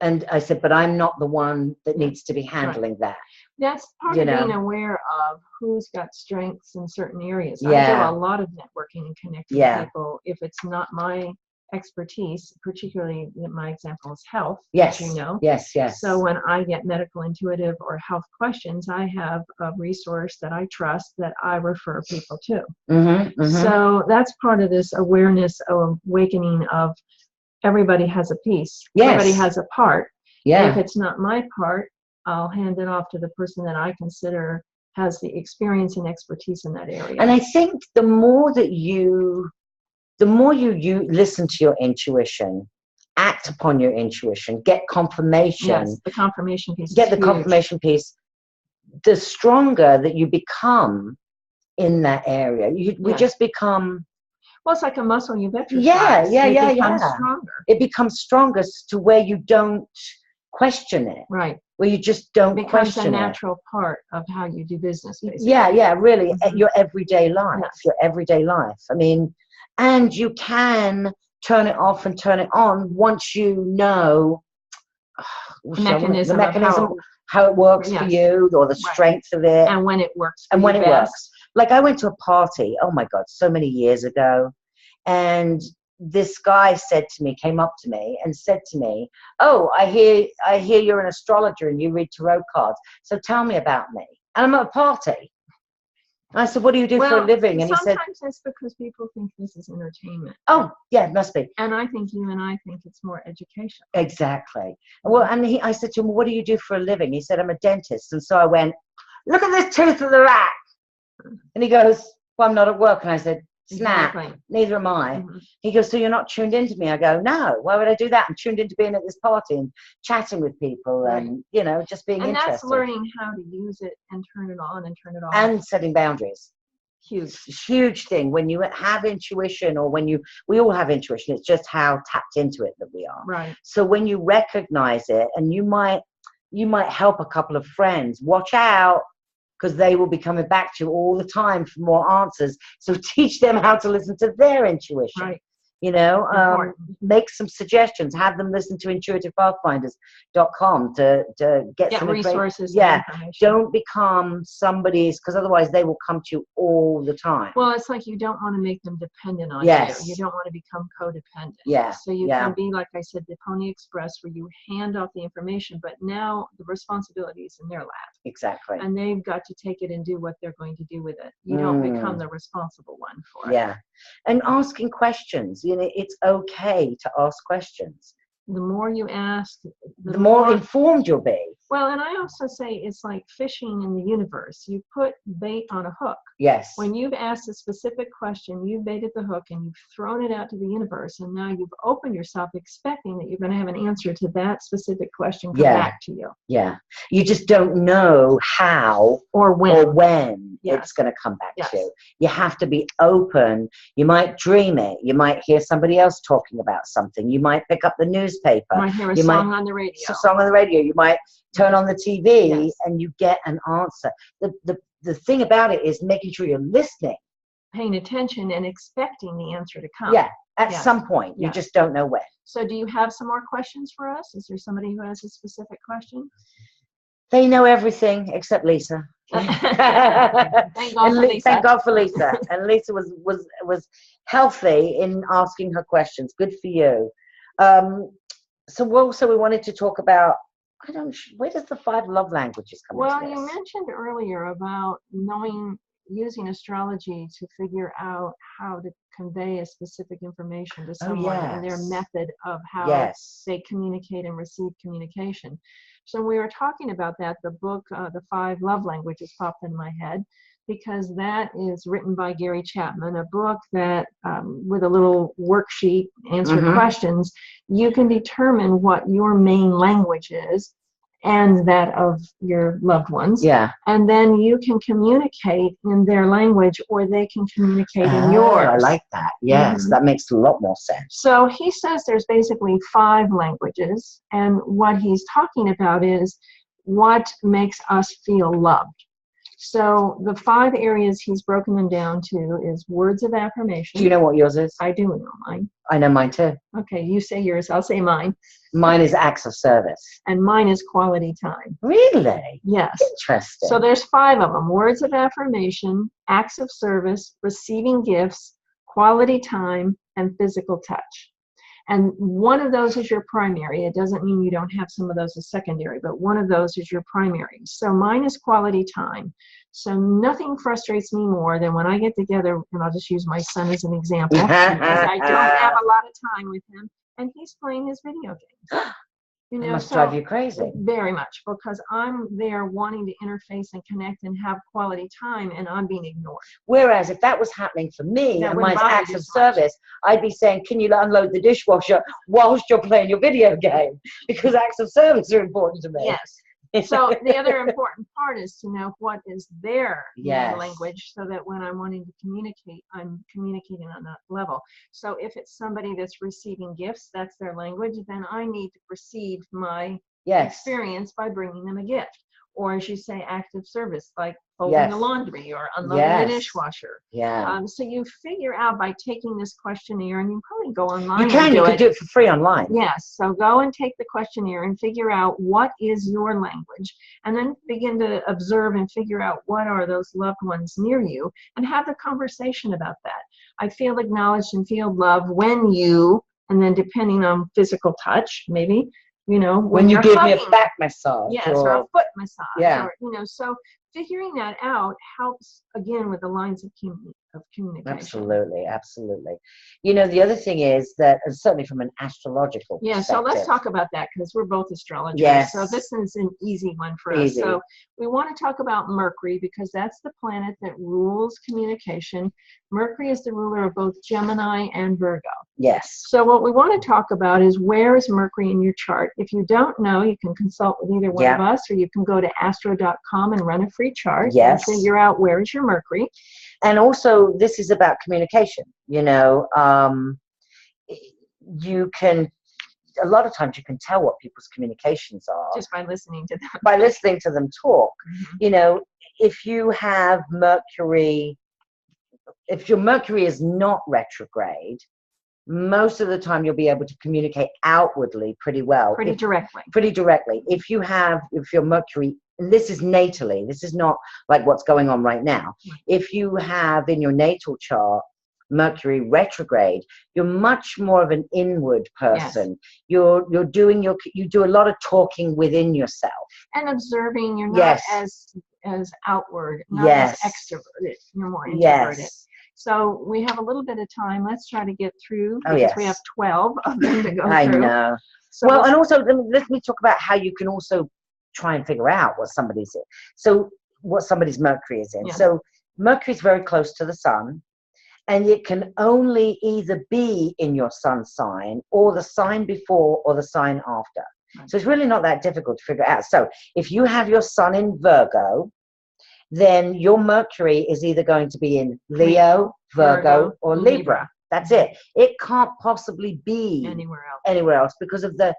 And I said, but I'm not the one that needs to be handling that. That's part of being aware of who's got strengths in certain areas. I do a lot of networking and connecting people. If it's not my expertise, particularly my example is health, as you know. Yes. So when I get medical, intuitive, or health questions, I have a resource that I trust that I refer people to. So that's part of this awareness of awakening of everybody has a piece. Everybody has a part. If it's not my part, I'll hand it off to the person that I consider has the experience and expertise in that area. And I think the more you listen to your intuition, act upon your intuition, get confirmation. Yes, the confirmation piece. Get the confirmation piece. The stronger that you become in that area, we just become. Well, it's like a muscle you've exercised. It becomes stronger. It becomes stronger to where you don't question it. Right. where you just don't becomes question a it. natural part of how you do business, basically. Yeah, really, Mhm. your everyday life, Yes. your everyday life. I mean, and you can turn it off and turn it on once you know The mechanism, how it works for Yes. you, or the Right. strength of it, and when it works for and when you it best. works. Like I went to a party, oh my God, so many years ago, and this guy came up to me and said to me, "Oh, I hear you're an astrologer and you read tarot cards. So tell me about me." And I'm at a party. I said, "What do you do for a living?" And he said, sometimes it's because people think this is entertainment. "Oh, yeah, it must be." And I think you and I think it's more educational. Exactly. Well, and I said to him, "What do you do for a living?" He said, "I'm a dentist." And so I went, "Look at this tooth of the rat." And he goes, "Well, I'm not at work." And I said, "Snap, Exactly. neither am I." Mhm. He goes, "So you're not tuned into me?" I go, "No, why would I do that? I'm tuned into being at this party and chatting with people and, just being And interested." that's learning how to use it and turn it on and turn it off. And setting boundaries. Huge. Huge thing. When you have intuition, or we all have intuition, it's just how tapped into it that we are. Right. So when you recognize it, and you might help a couple of friends, watch out, because they will be coming back to you all the time for more answers. So teach them how to listen to their intuition. Right. Important. Make some suggestions. Have them listen to intuitivepathfinders.com to get some resources. Yeah. And information. Don't become somebody's, because otherwise they will come to you all the time. Well, it's like you don't want to make them dependent on Yes. you. You don't want to become codependent. Yeah. So you can be, like I said, the Pony Express, where you hand off the information, but now the responsibility is in their lap. Exactly. And they've got to take it and do what they're going to do with it. You don't become the responsible one for it. Yeah. And asking questions. It's okay to ask questions. The more you ask, the more informed you'll be. Well, and I also say it's like fishing in the universe. You put bait on a hook. Yes. When you've asked a specific question, you've baited the hook and you've thrown it out to the universe, and now you've opened yourself expecting that you're going to have an answer to that specific question come back to you. Yeah. You just don't know how or when it's going to come back to you. You have to be open. You might dream it. You might hear somebody else talking about something. You might pick up the newspaper. You might hear a song on the radio. A song on the radio. You might turn on the TV and you get an answer. The thing about it is making sure you're listening, paying attention, and expecting the answer to come. Yeah, at some point. You just don't know when. So do you have some more questions for us? Is there somebody who has a specific question? They know everything except Lisa. Thank God for Lisa. Thank God for Lisa. And Lisa was healthy in asking her questions. Good for you. So also we wanted to talk about, where does the 5 love languages come into this? Well, you mentioned earlier about using astrology to figure out how to convey a specific information to someone and their method of how they communicate and receive communication. So we were talking about that. The book, The 5 Love Languages, popped in my head, because that is written by Gary Chapman, a book that, with a little worksheet, answer questions, you can determine what your main language is and that of your loved ones. Yeah. And then you can communicate in their language, or they can communicate in yours. I like that. Yes, that makes a lot more sense. So he says there's basically 5 languages, and what he's talking about is what makes us feel loved. So the 5 areas he's broken them down to is words of affirmation. Do you know what yours is? I do know mine. I know mine too. Okay, you say yours, I'll say mine. Mine is acts of service. And mine is quality time. Really? Yes. Interesting. So there's 5 of them: words of affirmation, acts of service, receiving gifts, quality time, and physical touch. And one of those is your primary. It doesn't mean you don't have some of those as secondary, but one of those is your primary. So mine is quality time. So nothing frustrates me more than when I get together, and I'll just use my son as an example, because I don't have a lot of time with him, and he's playing his video games. It must drive you crazy. Very much, because I'm there wanting to interface and connect and have quality time, and I'm being ignored. Whereas if that was happening for me and my acts of service, I'd be saying, can you unload the dishwasher whilst you're playing your video game? Because acts of service are important to me. Yes. So the other important part is to know what is their language, so that when I'm wanting to communicate, I'm communicating on that level. So if it's somebody that's receiving gifts, that's their language, then I need to perceive my experience by bringing them a gift. Or as you say, active service, like folding the laundry or unloading the dishwasher. So you figure out by taking this questionnaire, and you probably go online. You can do it for free online. Yes. So go and take the questionnaire and figure out what is your language, and then begin to observe and figure out what are those loved ones near you, and have the conversation about that. I feel acknowledged and feel loved when you, and then depending on physical touch, maybe, you know, when you give hugging, me a back massage. yes, or a foot massage. Yeah. Or, you know, so figuring that out helps, again, with the lines of communication. Absolutely, absolutely. You know, the other thing is that, and certainly from an astrological perspective. So let's talk about that, because we're both astrologers. Yes. So this is an easy one for us. So we want to talk about Mercury, because that's the planet that rules communication. Mercury is the ruler of both Gemini and Virgo. Yes. So what we want to talk about is, where is Mercury in your chart? If you don't know, you can consult with either one of us, or you can go to astro.com and run a free chart and figure out where is your Mercury. And also, this is about communication. You know, you can, a lot of times you can tell what people's communications are just by listening to them. By listening to them talk. You know, if you have Mercury, if your Mercury is not retrograde, most of the time you'll be able to communicate outwardly pretty well. Pretty directly. If your Mercury, and this is natally, this is not like what's going on right now. If you have in your natal chart Mercury retrograde, you're much more of an inward person. You do a lot of talking within yourself. And observing, you're not as outward, not as extroverted, you're more introverted. So we have a little bit of time. Let's try to get through, because we have 12 of them to go through. I know. So well, and also let me talk about how you can also try and figure out what somebody's in. So what somebody's Mercury is in. So Mercury is very close to the sun, and it can only either be in your sun sign, or the sign before, or the sign after. So it's really not that difficult to figure out. So if you have your sun in Virgo, then your Mercury is either going to be in Leo, Virgo, or Libra. That's it. It can't possibly be anywhere else because of the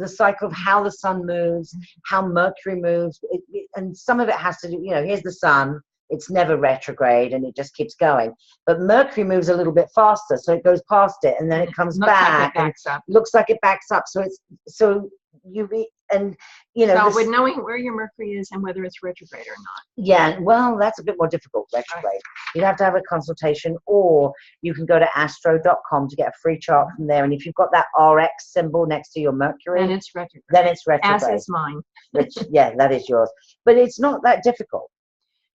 cycle of how the sun moves, how Mercury moves, and some of it has to do. You know, here's the sun. It's never retrograde, and it just keeps going. But Mercury moves a little bit faster, so it goes past it, and then it comes back. Looks like it backs up. So with knowing where your Mercury is and whether it's retrograde or not. Yeah, well, that's a bit more difficult, retrograde. You'd have to have a consultation, or you can go to astro.com to get a free chart from there. And if you've got that RX symbol next to your Mercury, then it's retrograde. As is mine. That is yours. But it's not that difficult.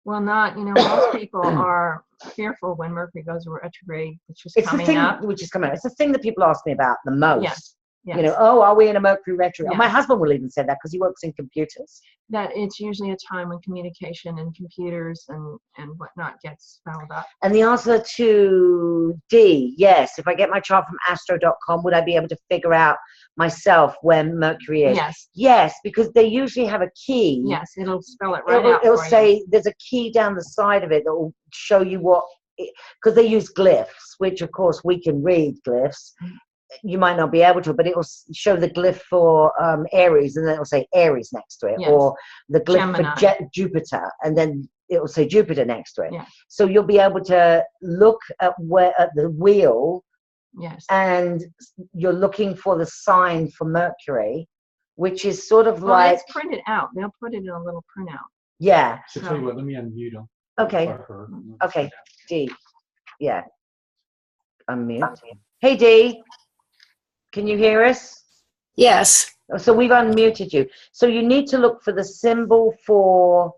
Well, most people are fearful when Mercury goes retrograde, which is coming up. It's the thing that people ask me about the most. Yes. You know, are we in a Mercury retrograde? Yes. My husband will even say that, because he works in computers. That it's usually a time when communication and computers and whatnot gets fouled up. And the answer to D, yes. If I get my chart from astro.com, would I be able to figure out myself when Mercury is? Yes, because they usually have a key. Yes, it'll spell it out. It'll say there's a key down the side of it that will show you because they use glyphs, which of course we can read glyphs. You might not be able to, but it will show the glyph for Aries, and then it will say Aries next to it, or the glyph for Jupiter, and then it will say Jupiter next to it. So you'll be able to look at the wheel, and you're looking for the sign for Mercury, which is sort of it's printed out. They'll put it in a little printout. Yeah. So tell you what, let me unmute them. Okay. Okay. D. Yeah. Unmute. Hey, D. Can you hear us? Yes. So we've unmuted you. So you need to look for the symbol for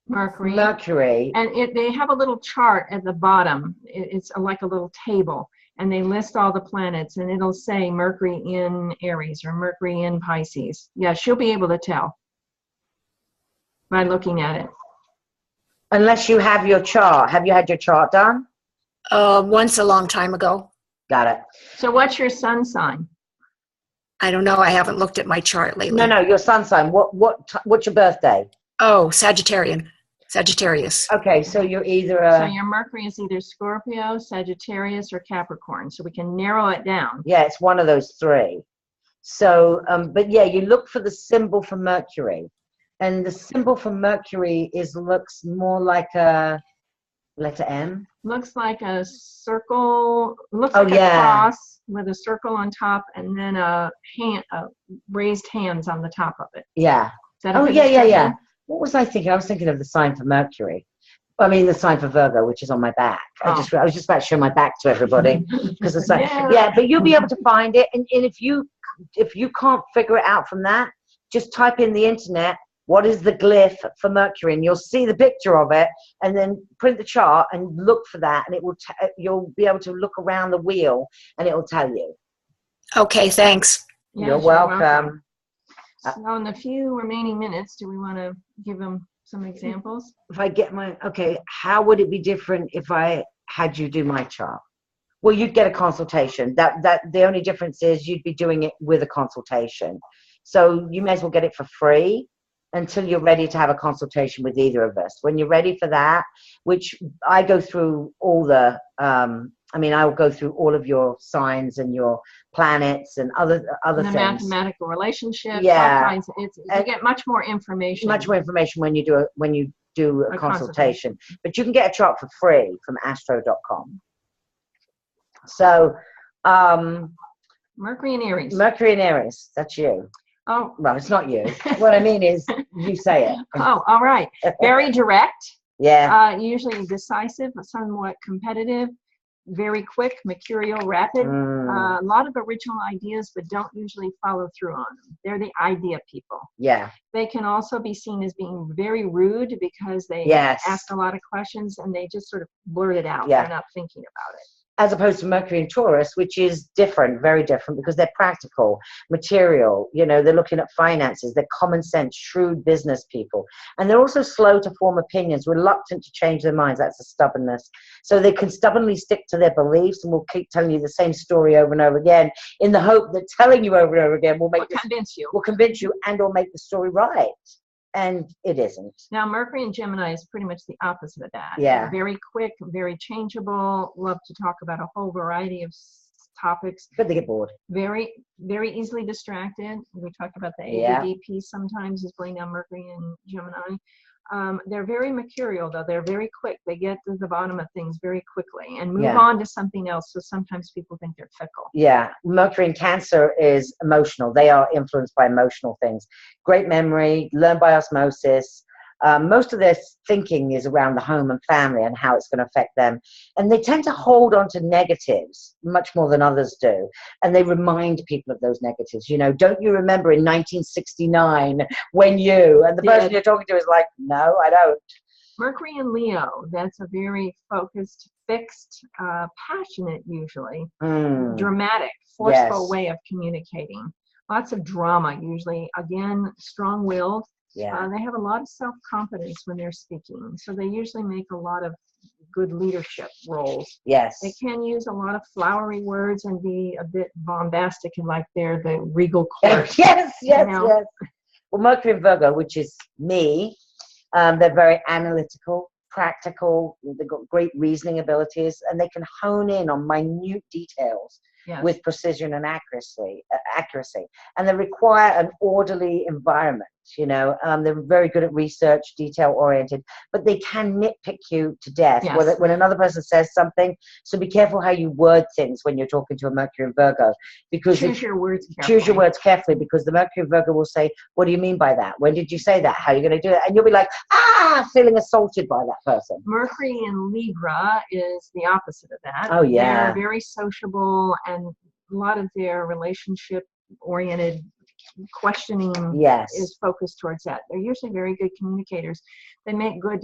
Mercury. And they have a little chart at the bottom. It's like a little table. And they list all the planets. And it'll say Mercury in Aries or Mercury in Pisces. Yeah, she'll be able to tell by looking at it. Unless you have your chart. Have you had your chart done? Once a long time ago. Got it. So what's your sun sign? I don't know. I haven't looked at my chart lately. No, your sun sign. What's your birthday? Oh, Sagittarius. Okay, so you're either So your Mercury is either Scorpio, Sagittarius, or Capricorn. So we can narrow it down. Yeah, it's one of those three. So, but yeah, you look for the symbol for Mercury, and the symbol for Mercury looks more like a letter M. Looks like a circle. Looks Oh, like a yeah. cross with a circle on top, and then a hand, raised hands on the top of it. Yeah. Is that a Oh, good yeah, yeah, yeah. description? What was I thinking? I was thinking of the sign for Mercury. I mean, the sign for Virgo, which is on my back. Oh. I was just about to show my back to everybody because it's like, Yeah. yeah. But you'll be able to find it, and if you can't figure it out from that, just type in the internet. What is the glyph for Mercury? And you'll see the picture of it, and then print the chart and look for that, and it will. You'll be able to look around the wheel, and it will tell you. Okay, thanks. Yes, You're welcome. So in the few remaining minutes, do we want to give them some examples? If I get how would it be different if I had you do my chart? Well, you'd get a consultation. That the only difference is you'd be doing it with a consultation. So you may as well get it for free until you're ready to have a consultation with either of us. When you're ready for that, which I go through all the, I will go through all of your signs and your planets and other The things. mathematical relationships. Yeah. All kinds. You get much more information. Much more information when you do a consultation. But you can get a chart for free from astro.com. So, Mercury and Aries. Mercury and Aries, that's you. Oh. Well, it's not you. What I mean is, you say it. Oh, all right. Very direct. Yeah. Usually decisive, somewhat competitive, very quick, mercurial, rapid. A lot of original ideas, but don't usually follow through on them. They're the idea people. Yeah. They can also be seen as being very rude because they Yes. ask a lot of questions and they just sort of blurt it out. Yeah. They're not thinking about it. As opposed to Mercury and Taurus, which is different, very different, because they're practical, material, they're looking at finances, they're common sense, shrewd business people. And they're also slow to form opinions, reluctant to change their minds. That's a stubbornness. So they can stubbornly stick to their beliefs and will keep telling you the same story over and over again in the hope that telling you over and over again will convince you. Will convince you and or make the story right. And it isn't. Now, Mercury and Gemini is pretty much the opposite of that. Yeah. They're very quick, very changeable, love to talk about a whole variety of topics. But they get bored. Very, very easily distracted. We talked about the Yeah. ADD piece sometimes is playing down Mercury and Gemini. They're very mercurial, though. They're very quick. They get to the bottom of things very quickly and move on to something else. So sometimes people think they're fickle. Yeah. Mercury in Cancer is emotional. They are influenced by emotional things. Great memory, learn by osmosis. Most of their thinking is around the home and family and how it's going to affect them. And they tend to hold on to negatives much more than others do. And they remind people of those negatives. Don't you remember in 1969 when you, and the person you're talking to is like, no, I don't. Mercury and Leo, that's a very focused, fixed, passionate usually, dramatic, forceful way of communicating. Lots of drama usually. Again, strong-willed. Yeah. They have a lot of self-confidence when they're speaking, so they usually make a lot of good leadership roles. Yes. They can use a lot of flowery words and be a bit bombastic and like they're the regal court. Yes. Well, Mercury and Virgo, which is me, they're very analytical, practical, they've got great reasoning abilities, and they can hone in on minute details with precision and accuracy. And they require an orderly environment. They're very good at research, detail oriented, but they can nitpick you to death when another person says something. So be careful how you word things when you're talking to a Mercury and Virgo, because choose your words carefully, because the Mercury and Virgo will say, what do you mean by that? When did you say that? How are you going to do it? And you'll be like, feeling assaulted by that person. Mercury in Libra is the opposite of that. Oh, yeah. They're very sociable, and a lot of their relationship oriented questioning is focused towards that. They're usually very good communicators. They make good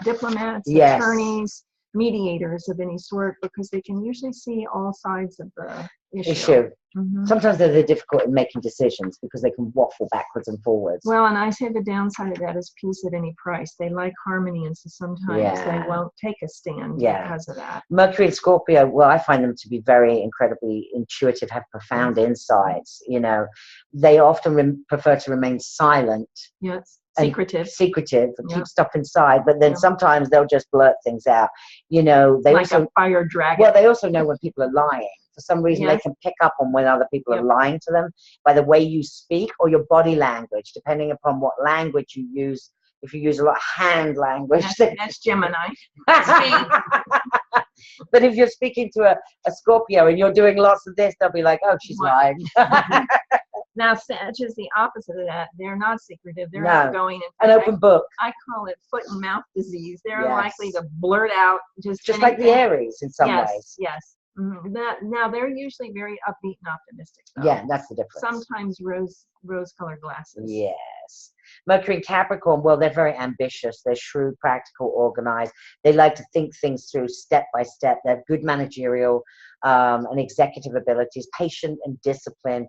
diplomats, attorneys, mediators of any sort, because they can usually see all sides of the issue. Mm-hmm. Sometimes they're difficult in making decisions because they can waffle backwards and forwards. Well, and I say the downside of that is peace at any price. They like harmony, and so sometimes they won't take a stand because of that. Mercury and Scorpio, well, I find them to be very incredibly intuitive, have profound insights. They often prefer to remain silent. Yes. Secretive, and keep stuff inside, but then sometimes they'll just blurt things out. They like a fire dragon. Well, they also know when people are lying. for some reason they Yes. can pick up on when other people Yep. are lying to them by the way you speak or your body language, depending upon what language you use. If you use a lot of hand language, That's Gemini. but if you're speaking to a Scorpio and you're doing lots of this, they'll be like, oh, she's What? lying. Now, Sag is the opposite of that. They're not secretive. They're No. outgoing. In An fact, open book, I call it foot and mouth disease. They're Yes. likely to blurt out just like the anything. Aries in some yes, ways. Yes. Now they're usually very upbeat and optimistic. Though. Yeah, that's the difference. Sometimes rose-colored glasses. Yes. Mercury and Capricorn, well, they're very ambitious. They're shrewd, practical, organized. They like to think things through step by step. They have good managerial and executive abilities, patient and disciplined.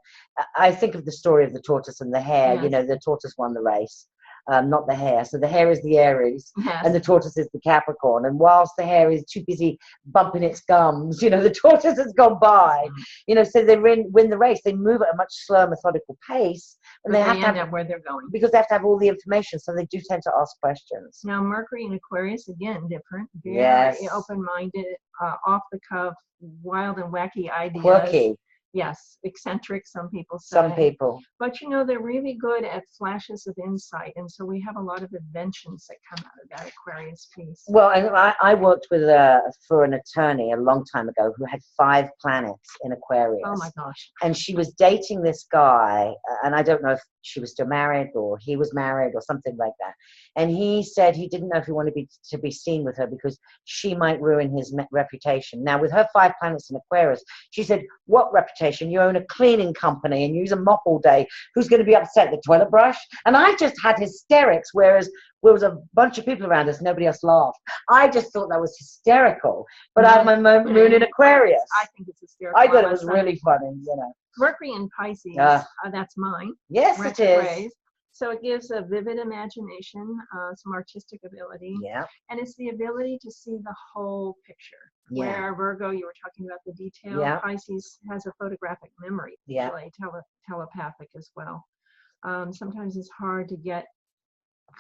I think of the story of the tortoise and the hare. Yes. You know, the tortoise won the race, not the hare. So the hare is the Aries. Yes. And the tortoise is the Capricorn. And whilst the hare is too busy bumping its gums, you know, the tortoise has gone by. You know, so they win the race. They move at a much slower, methodical pace. And But they have to end have, up where they're going. because they have to have all the information. So they do tend to ask questions. Now, Mercury and Aquarius, again, different. Very Yes. open-minded, off the cuff, wild and wacky ideas. Quirky, Yes, eccentric, some people say. some people. But you know, they're really good at flashes of insight, and so we have a lot of inventions that come out of that Aquarius piece. Well, and I worked with for an attorney a long time ago who had 5 planets in Aquarius. Oh my gosh. And she was dating this guy, and I don't know if she was still married or he was married or something like that. And he said he didn't know if he wanted to be seen with her because she might ruin his reputation. Now, with her 5 planets in Aquarius, she said, what reputation? You own a cleaning company and use a mop all day. Who's going to be upset? The toilet brush? And I just had hysterics, whereas there was a bunch of people around us, nobody else laughed. I just thought that was hysterical. But I have my moon in Aquarius. I think it's hysterical. I thought it was really funny, you know. Mercury in Pisces, that's mine. Yes, it is. Retrograde. So it gives a vivid imagination, some artistic ability, Yeah. and it's the ability to see the whole picture. Yeah. Where Virgo, you were talking about the detail. Yeah. Pisces has a photographic memory, Yeah. really telepathic as well. Sometimes it's hard to get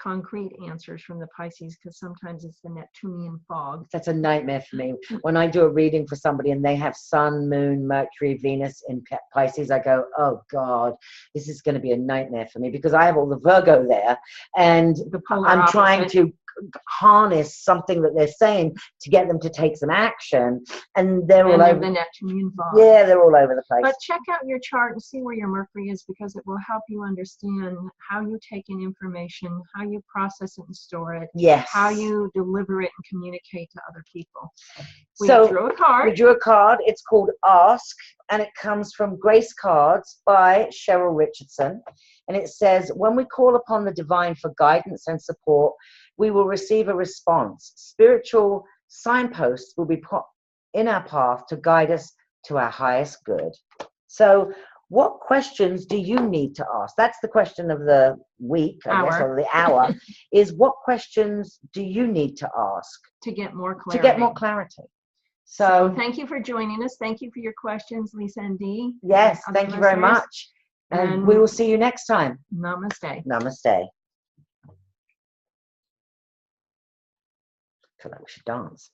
concrete answers from the Pisces because sometimes it's the Neptunian fog. That's a nightmare for me. When I do a reading for somebody and they have Sun, Moon, Mercury, Venus in Pisces, I go, oh God, this is going to be a nightmare for me because I have all the Virgo there and I'm trying to harness something that they're saying to get them to take some action, and they're all over the Neptunian fog. Yeah, they're all over the place. But check out your chart and see where your Mercury is because it will help you understand how you take in information, how you process it and store it, Yes. how you deliver it and communicate to other people. We So, drew a card. We drew a card. It's called Ask, and it comes from Grace Cards by Cheryl Richardson. And it says, when we call upon the divine for guidance and support, we will receive a response. Spiritual signposts will be put in our path to guide us to our highest good. So what questions do you need to ask? That's the question of the week, I guess, or the hour, is what questions do you need to ask? To get more clarity. So thank you for joining us. Thank you for your questions, Lisa and Dee. Yes, thank you very much. And we will see you next time. Namaste. Namaste. I feel like we should dance.